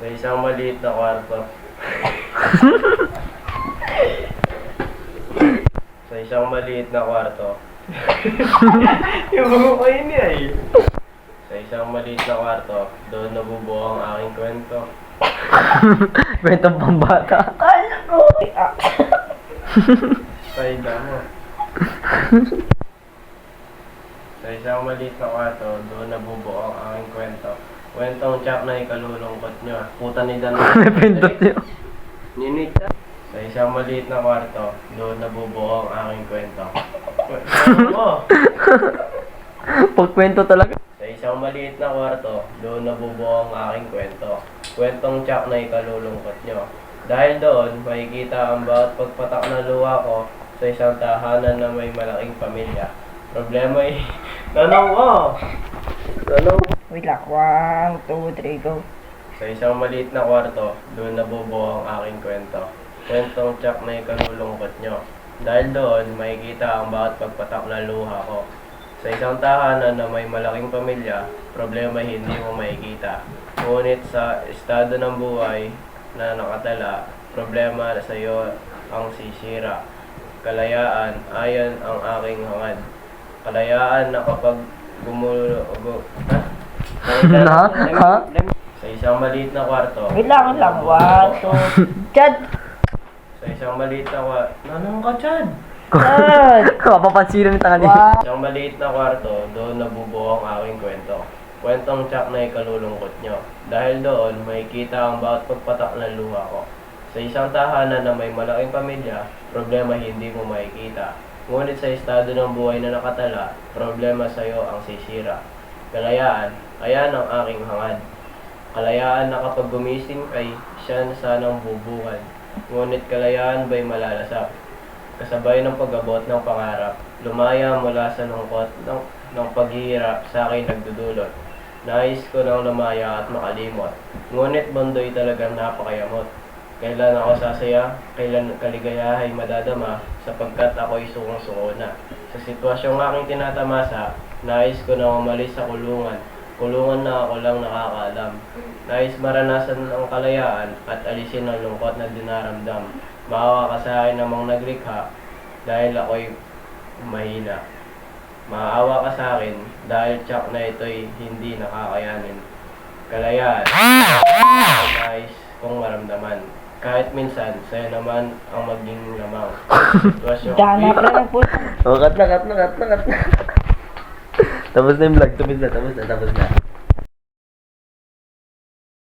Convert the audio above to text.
Sa isang maliit na kwarto. Sa isang maliit na kwarto. Yung mga kayo niya eh. Sa isang maliit na kwarto, doon nabubuo ang aking kwento. Kwentong pambata. Kala ko. Paida mo. Sa isang maliit na kwarto, doon nabubuo ang aking kwento. Kwentong tiyak na ikalulungkot nyo. Puta ni Dan. May pindot yun. Ninita. Sa isang maliit na kwarto, doon nabubuo ang aking kwento. Kwento mo. Pagkwento talaga. Sa isang maliit na kwarto, doon nabubuo ang aking kwento. Kwentong tiyak na ikalulungkot nyo. Dahil doon, makikita ang bawat pagpatak na luha ko sa isang tahanan na may malaking pamilya. Problema eh. Tanong ko! Tanong. Wait lang. 1, 2, 3, go. Sa isang maliit na kwarto, doon nabubuo ang aking kwento. Kwentong tiyak na ikalulungkot nyo. Dahil doon, makikita ang bawat pagpatak na luha ko. Sa isang tahanan na may malaking pamilya, problema hindi mo makikita. Ngunit sa estado ng buhay na nakatala, problema na sa iyo ang sisira. Kalayaan, ayan ang aking hangad. Kalayaan na kapag Ha? Sa isang maliit na kwarto. Wait lang. 1, 2. Chad! Sa isang maliit na kwarto. Nanong ka, Chad? Chad! Kapapansinan ng tangali. Wow. Isang maliit na kwarto, doon nabubuo ang aking kwento. Kwentong tiyak na ikalulungkot nyo. Dahil doon, makikita ang bawat pagpatak ng luha ko. Sa isang tahanan na may malaking pamilya, problema hindi mo makikita. Ngunit sa estado ng buhay na nakatala, problema sa iyo ang sisira. Kalayaan, ayan ang aking hangad. Kalayaan na kapag gumising ay siya na sanang bubukan. Ngunit kalayaan ba'y malalasap? Kasabay ng pag-abot ng pangarap, lumaya mula sa lungkot ng paghihirap sa akin nagdudulot. Nais ko nang lumaya at makalimot. Ngunit bando'y talagang napakayamot. Kailan ako sasaya, kailan kaligaya ay madadama, sapagkat ako'y sukong-suko na. Sa sitwasyong aking tinatamasa, nais ko na umalis sa kulungan. Kulungan na ako lang nakakaalam. Nais maranasan ang kalayaan at alisin ang lungkot na dinaramdam. Maawa ka sa akin namang naglikha dahil ako'y mahina. Maawa ka sa akin dahil tiyak na ito'y hindi nakakayanin. Kalayaan, nais kong maramdaman. Kahit minsan, sa'yo naman ang maging lamang. Sitwasyon. Dana pa lang po. Oh, cut na. Tapos na yung vlog. Tapos na.